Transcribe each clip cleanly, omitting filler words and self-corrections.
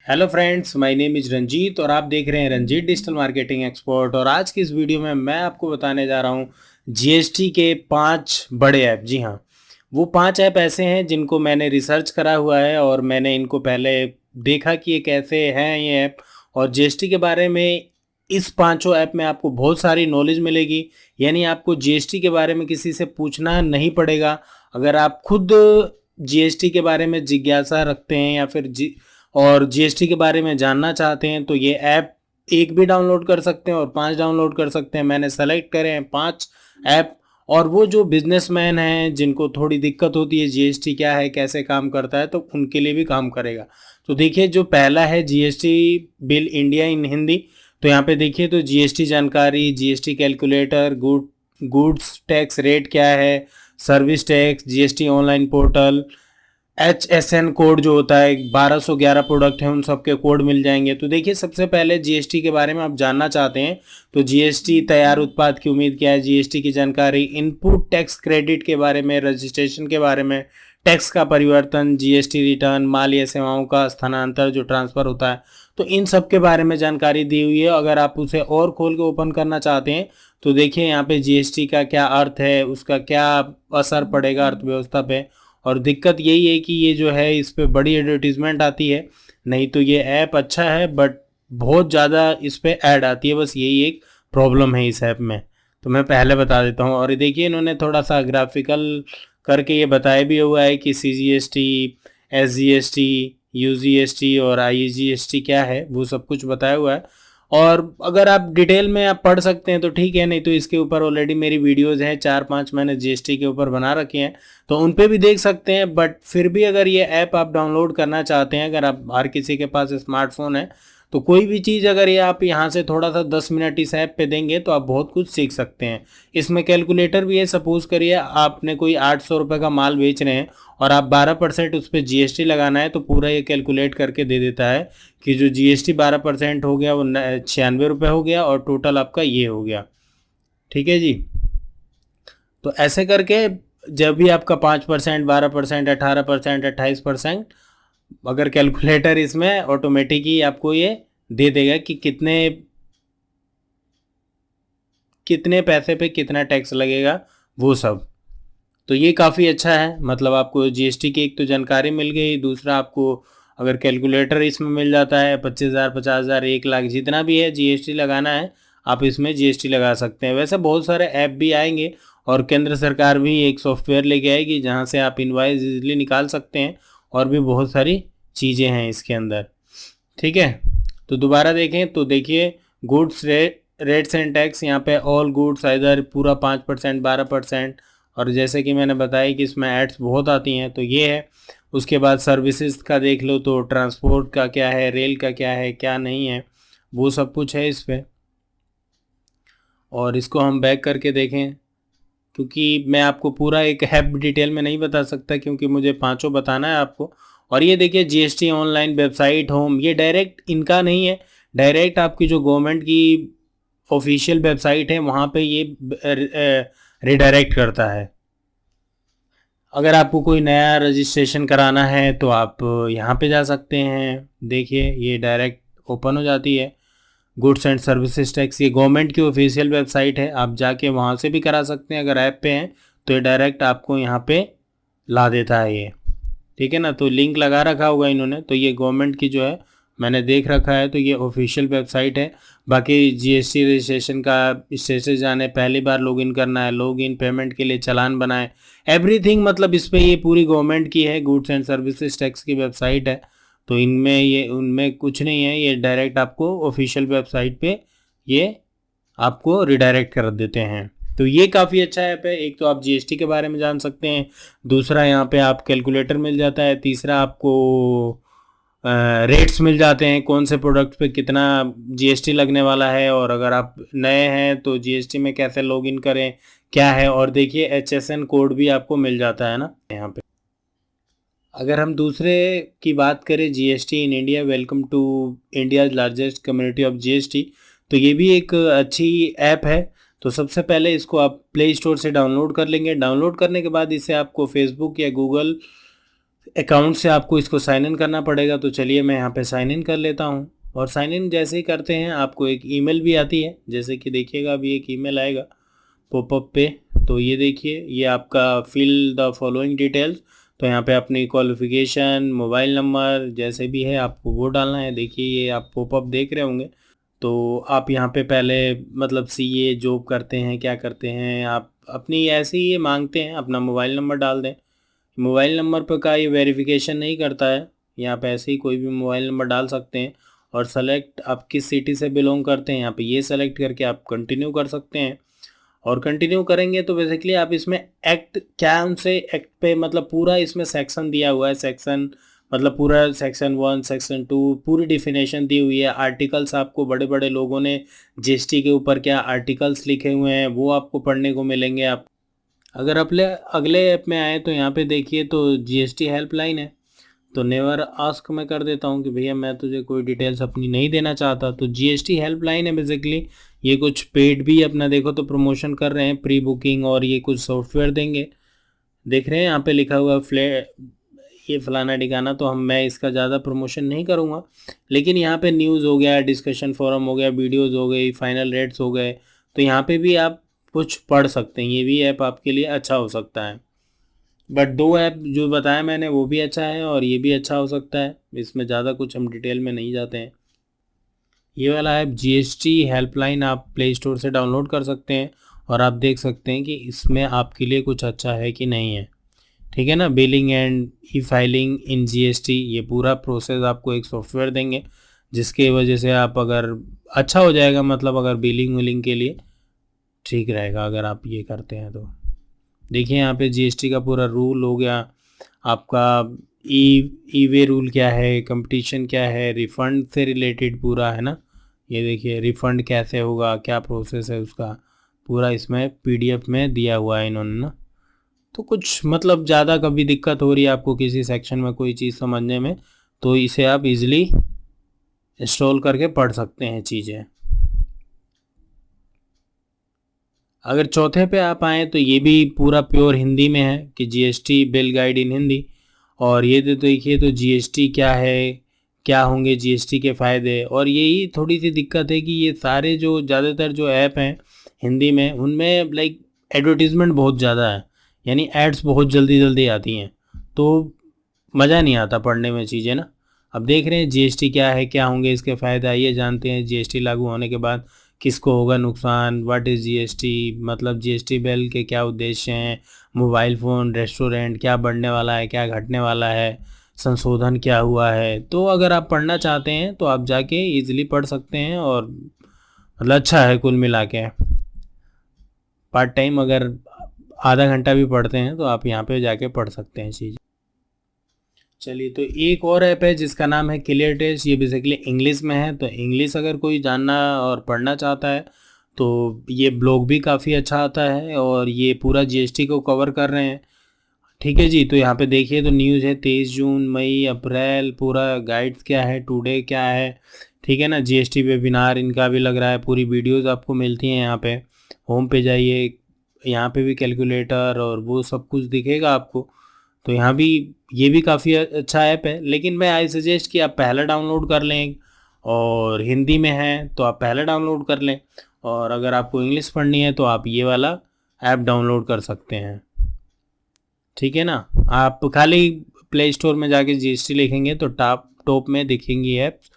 Hello friends, my name is Ranjit और आप देख रहे हैं रंजीत डिजिटल मार्केटिंग एक्सपर्ट। और आज की इस वीडियो में मैं आपको बताने जा रहा हूं जीएसटी के 5 बड़े ऐप। जी हाँ, वो 5 ऐप ऐसे हैं जिनको मैंने रिसर्च करा हुआ है और मैंने इनको पहले देखा कि ये कैसे हैं ये ऐप। और जीएसटी के बारे में इस पांचों ऐप में आपको बहुत सारी नॉलेज मिलेगी, यानी आपको जीएसटी के बारे में किसी से पूछना नहीं पड़ेगा। अगर आप खुद जीएसटी के बारे में जिज्ञासा रखते हैं या फिर और जीएसटी के बारे में जानना चाहते हैं तो ये ऐप एक भी डाउनलोड कर सकते हैं और 5 डाउनलोड कर सकते हैं। मैंने सेलेक्ट करे हैं 5 ऐप। और वो जो बिजनेसमैन हैं जिनको थोड़ी दिक्कत होती है जीएसटी क्या है कैसे काम करता है, तो उनके लिए भी काम करेगा। तो देखिए, जो पहला है GST bill India in Hindi. तो यहाँ पे देखिए, तो जीएसटी जानकारी, GST calculator, goods tax rate क्या है, service tax, GST online portal, HSN code जो होता है, 1211 प्रोडक्ट हैं उन सब के कोड मिल जाएंगे। तो देखिए, सबसे पहले जीएसटी के बारे में आप जानना चाहते हैं तो जीएसटी तैयार उत्पाद की उम्मीद क्या है, जीएसटी की जानकारी, इनपुट टैक्स क्रेडिट के बारे में, रजिस्ट्रेशन के बारे में, टैक्स का परिवर्तन, जीएसटी रिटर्न, माल या सेवाओं का स्थानांतरण जो ट्रांसफर होता है, तो इन सब के बारे में जानकारी दी हुई है। अगर आप उसे और खोल के ओपन करना चाहते हैं तो देखिए, यहाँ पे जीएसटी का क्या अर्थ है, उसका क्या असर पड़ेगा अर्थव्यवस्था पे। और दिक्कत यही है कि ये जो है इस पे बड़ी एडवर्टीजमेंट आती है। नहीं तो ये ऐप अच्छा है, बट बहुत ज़्यादा इस पे ऐड आती है, बस यही एक प्रॉब्लम है इस ऐप में। तो मैं पहले बता देता हूँ। और देखिए, इन्होंने थोड़ा सा ग्राफिकल करके ये बताया भी हुआ है कि CGST, SGST, UGST और IGST क्या है, वो सब कुछ बताया हुआ है। और अगर आप डिटेल में आप पढ़ सकते हैं तो ठीक है, नहीं तो इसके ऊपर ऑलरेडी मेरी वीडियोज़ हैं 4-5 मैंने जीएसटी के ऊपर बना रखे हैं, तो उन पे भी देख सकते हैं। बट फिर भी अगर ये ऐप आप डाउनलोड करना चाहते हैं, अगर आप हर किसी के पास स्मार्टफोन है, तो कोई भी चीज़ अगर ये आप यहाँ से थोड़ा सा 10 मिनट इस ऐप पे देंगे तो आप बहुत कुछ सीख सकते हैं। इसमें कैलकुलेटर भी है। सपोज़ करिए आपने कोई 800 रुपये का माल बेच रहे हैं और आप 12% उस पर जीएसटी लगाना है, तो पूरा ये कैलकुलेट करके दे देता है कि जो जीएसटी 12% हो गया वो 96 रुपये हो गया और टोटल आपका ये हो गया। ठीक है जी। तो ऐसे करके जब भी आपका 5%, 12%, 18%, 28%, अगर कैलकुलेटर इसमें ऑटोमेटिक ही आपको ये दे देगा कि कितने कितने पैसे पे कितना टैक्स लगेगा, वो सब। तो ये काफ़ी अच्छा है। मतलब आपको जीएसटी की एक तो जानकारी मिल गई, दूसरा आपको अगर कैलकुलेटर इसमें मिल जाता है, 25,000, 50,000, 1 लाख, जितना भी है जीएसटी लगाना है आप इसमें जीएसटी लगा सकते हैं। वैसे बहुत सारे ऐप भी आएंगे और केंद्र सरकार भी एक सॉफ्टवेयर लेके आएगी जहाँ से आप इनवॉइस इजीली निकाल सकते हैं, और भी बहुत सारी चीज़ें हैं इसके अंदर। ठीक है। तो दोबारा देखें तो देखिए, गुड्स रेट्स एंड टैक्स, यहाँ पे ऑल गुड्स इधर पूरा 5%, 12%। और जैसे कि मैंने बताया कि इसमें एड्स बहुत आती हैं, तो ये है। उसके बाद सर्विसेज का देख लो तो ट्रांसपोर्ट का क्या है, रेल का क्या है, क्या नहीं है, वो सब कुछ है इस पर। और इसको हम बैक करके देखें, क्योंकि मैं आपको पूरा एक ऐप डिटेल में नहीं बता सकता क्योंकि मुझे पांचों बताना है आपको। और ये देखिए, जीएसटी ऑनलाइन वेबसाइट होम, ये डायरेक्ट इनका नहीं है, डायरेक्ट आपकी जो गवर्नमेंट की ऑफिशियल वेबसाइट है वहाँ पे ये रिडायरेक्ट करता है। अगर आपको कोई नया रजिस्ट्रेशन कराना है तो आप यहाँ पे जा सकते हैं। देखिए, ये डायरेक्ट ओपन हो जाती है। गुड्स एंड सर्विसेज टैक्स, ये गवर्नमेंट की ऑफिशियल वेबसाइट है, आप जाके वहाँ से भी करा सकते हैं। अगर ऐप पे हैं तो ये डायरेक्ट आपको यहाँ पे ला देता है ये। ठीक है ना। तो लिंक लगा रखा होगा इन्होंने, तो ये गवर्नमेंट की जो है मैंने देख रखा है, तो ये ऑफिशियल वेबसाइट है। बाकी जीएसटी रजिस्ट्रेशन का स्टेटस जाने, पहली बार लॉगिन करना है, लॉगिन, पेमेंट के लिए चालान बनाए, एवरीथिंग। मतलब इस पे ये पूरी गवर्नमेंट की है, गुड्स एंड सर्विसेज टैक्स की वेबसाइट है। तो इनमें ये उनमें कुछ नहीं है, ये डायरेक्ट आपको ऑफिशियल वेबसाइट पे ये आपको रिडायरेक्ट कर देते हैं। तो ये काफ़ी अच्छा ऐप है। एक तो आप जीएसटी के बारे में जान सकते हैं, दूसरा यहाँ पे आप कैलकुलेटर मिल जाता है, तीसरा आपको रेट्स मिल जाते हैं, कौन से प्रोडक्ट पे कितना जीएसटी लगने वाला है, और अगर आप नए हैं तो जीएसटी में कैसे लॉगिन करें, क्या है। और देखिए, HSN कोड भी आपको मिल जाता है ना यहाँ पे। अगर हम दूसरे की बात करें, GST in India, welcome to India largest community of GST, तो ये भी एक अच्छी ऐप है। तो सबसे पहले इसको आप प्ले स्टोर से डाउनलोड कर लेंगे। डाउनलोड करने के बाद इसे आपको फेसबुक या गूगल अकाउंट से आपको इसको साइन इन करना पड़ेगा। तो चलिए मैं यहाँ पे साइन इन कर लेता हूँ। और साइन इन जैसे ही करते हैं आपको एक ईमेल भी आती है, जैसे कि देखिएगा अभी एक ईमेल आएगा पॉपअप पे। तो ये देखिए, ये आपका फिल द फॉलोइंग डिटेल्स। तो यहाँ पे अपनी क्वालिफिकेशन, मोबाइल नंबर जैसे भी है आपको वो डालना है। देखिए ये आप पॉपअप देख रहे होंगे। तो आप यहाँ पे पहले मतलब सीए जॉब करते हैं, क्या करते हैं आप, अपनी ऐसे ही ये मांगते हैं, अपना मोबाइल नंबर डाल दें। मोबाइल नंबर पर का ये वेरिफिकेशन नहीं करता है, यहाँ पे ऐसे ही कोई भी मोबाइल नंबर डाल सकते हैं। और सेलेक्ट आप किस सिटी से बिलोंग करते हैं, यहाँ पे ये सेलेक्ट करके आप कंटिन्यू कर सकते हैं। और कंटिन्यू करेंगे तो बेसिकली आप इसमें एक्ट क्या उनसे एक्ट पे मतलब पूरा इसमें सेक्शन दिया हुआ है। सेक्शन मतलब पूरा सेक्शन 1 सेक्शन 2 पूरी डिफिनेशन दी हुई है। आर्टिकल्स आपको बड़े बड़े लोगों ने जीएसटी के ऊपर क्या आर्टिकल्स लिखे हुए हैं वो आपको पढ़ने को मिलेंगे। आप अगर अपने अगले ऐप में आए तो यहाँ पे देखिए तो जीएसटी हेल्पलाइन है। तो नेवर आस्क मैं कर देता हूँ कि भैया मैं तुझे कोई डिटेल्स अपनी नहीं देना चाहता। तो जीएसटी हेल्पलाइन है बेसिकली। ये कुछ पेड भी अपना देखो तो प्रमोशन कर रहे हैं, प्री बुकिंग, और ये कुछ सॉफ्टवेयर देंगे। देख रहे हैं यहाँ पे लिखा हुआ ये फलाना ठिकाना। तो मैं इसका ज़्यादा प्रमोशन नहीं करूँगा, लेकिन यहाँ पे न्यूज़ हो गया, डिस्कशन फोरम हो गया, वीडियोज़ हो गई, फाइनल रेट्स हो गए। तो यहाँ पे भी आप कुछ पढ़ सकते हैं। ये भी ऐप आपके लिए अच्छा हो सकता है। बट 2 ऐप जो बताया मैंने वो भी अच्छा है और ये भी अच्छा हो सकता है। इसमें ज़्यादा कुछ हम डिटेल में नहीं जाते हैं। ये वाला ऐप जीएसटी हेल्पलाइन आप प्ले स्टोर से डाउनलोड कर सकते हैं और आप देख सकते हैं कि इसमें आपके लिए कुछ अच्छा है कि नहीं है। ठीक है ना। Billing and E filing in GST, ये पूरा प्रोसेस आपको एक सॉफ्टवेयर देंगे जिसके वजह से आप अगर अच्छा हो जाएगा, मतलब अगर बिलिंग विलिंग के लिए ठीक रहेगा अगर आप ये करते हैं तो। देखिए यहाँ पे जीएसटी का पूरा रूल हो गया आपका, ई वे रूल क्या है, कंपटीशन क्या है, रिफ़ंड से रिलेटेड पूरा है ना। ये देखिए रिफ़ंड कैसे होगा, क्या प्रोसेस है उसका, पूरा इसमें पीडीएफ में दिया हुआ है इन्होंने ना। तो कुछ मतलब ज़्यादा कभी दिक्कत हो रही है आपको किसी सेक्शन में कोई चीज़ समझने में, तो इसे आप इजीली इंस्टॉल करके पढ़ सकते हैं चीज़ें। अगर चौथे पे आप आएँ तो ये भी पूरा प्योर हिंदी में है कि जीएसटी बिल गाइड इन हिंदी। और ये तो देखिए तो जीएसटी क्या है, क्या होंगे जीएसटी के फ़ायदे। और यही थोड़ी सी दिक्कत है कि ये सारे जो ज़्यादातर जो ऐप हैं हिंदी में, उनमें लाइक एडवर्टीज़मेंट बहुत ज़्यादा है, यानी एड्स बहुत जल्दी जल्दी आती हैं, तो मज़ा नहीं आता पढ़ने में चीज़ें ना। अब देख रहे हैं जीएसटी क्या है, क्या होंगे इसके फ़ायदे, आइए जानते हैं जीएसटी लागू होने के बाद किसको होगा नुकसान, व्हाट इज़ जीएसटी, मतलब जीएसटी बिल के क्या उद्देश्य हैं, मोबाइल फ़ोन, रेस्टोरेंट क्या बढ़ने वाला है, क्या घटने वाला है, संशोधन क्या हुआ है। तो अगर आप पढ़ना चाहते हैं तो आप जाके इजीली पढ़ सकते हैं और मतलब अच्छा है कुल मिला के। पार्ट टाइम अगर आधा घंटा भी पढ़ते हैं तो आप यहाँ पे जाके पढ़ सकते हैं चीज़। चलिए तो एक और ऐप है जिसका नाम है क्लियर टेस्ट। ये बेसिकली इंग्लिश में है, तो इंग्लिश अगर कोई जानना और पढ़ना चाहता है तो ये ब्लॉग भी काफ़ी अच्छा आता है और ये पूरा जीएसटी को कवर कर रहे हैं। ठीक है जी। तो यहाँ पे देखिए तो न्यूज़ है 23 जून, मई, अप्रैल, पूरा गाइड्स क्या है, टुडे क्या है। ठीक है ना। जीएसटी वेबिनार इनका भी लग रहा है, पूरी वीडियोस आपको मिलती हैं यहाँ पे। होम पे जाइए, यहाँ पे भी कैलकुलेटर और वो सब कुछ दिखेगा आपको। तो यहाँ भी ये भी काफ़ी अच्छा ऐप है, लेकिन मैं आई सजेस्ट कि आप पहला डाउनलोड कर लें, और हिंदी में है तो आप पहला डाउनलोड कर लें, और अगर आपको इंग्लिश पढ़नी है तो आप ये वाला ऐप डाउनलोड कर सकते हैं। ठीक है ना। आप खाली प्ले स्टोर में जाके जीएसटी लिखेंगे तो टॉप में दिखेंगी ऐप्स,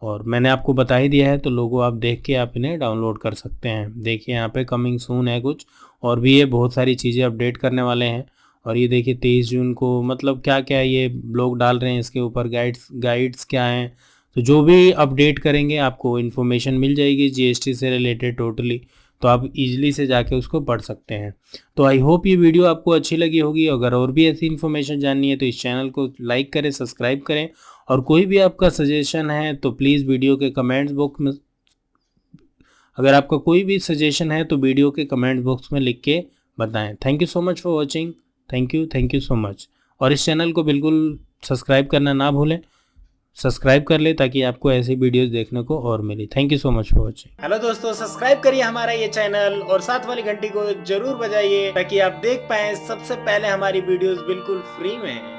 और मैंने आपको बता ही दिया है तो लोगो आप देख के आप इन्हें डाउनलोड कर सकते हैं। देखिए यहाँ पे कमिंग सून है कुछ, और भी ये बहुत सारी चीज़ें अपडेट करने वाले हैं। और ये देखिए 23 जून को मतलब क्या क्या ये लोग डाल रहे हैं इसके ऊपर, गाइड्स क्या हैं। तो जो भी अपडेट करेंगे आपको इन्फॉर्मेशन मिल जाएगी जीएसटी से रिलेटेड टोटली, तो आप इजीली से जाके उसको पढ़ सकते हैं। तो आई होप ये वीडियो आपको अच्छी लगी होगी। अगर और भी ऐसी इन्फॉर्मेशन जाननी है तो इस चैनल को लाइक करें, सब्सक्राइब करें, और कोई भी आपका सजेशन है तो प्लीज़ वीडियो के कमेंट्स बॉक्स में, अगर आपका कोई भी सजेशन है तो वीडियो के कमेंट बॉक्स में लिख के बताएं। Thank you so much for watching. Thank you so much. और इस चैनल को बिल्कुल सब्सक्राइब करना ना भूलें, सब्सक्राइब कर ले ताकि आपको ऐसी वीडियोस देखने को और मिली। Thank you so much for watching. Hello दोस्तों, सब्सक्राइब करिए हमारा ये चैनल और साथ वाली घंटी को जरूर बजाइए ताकि आप देख पाएं सबसे पहले हमारी वीडियोस बिल्कुल फ्री में।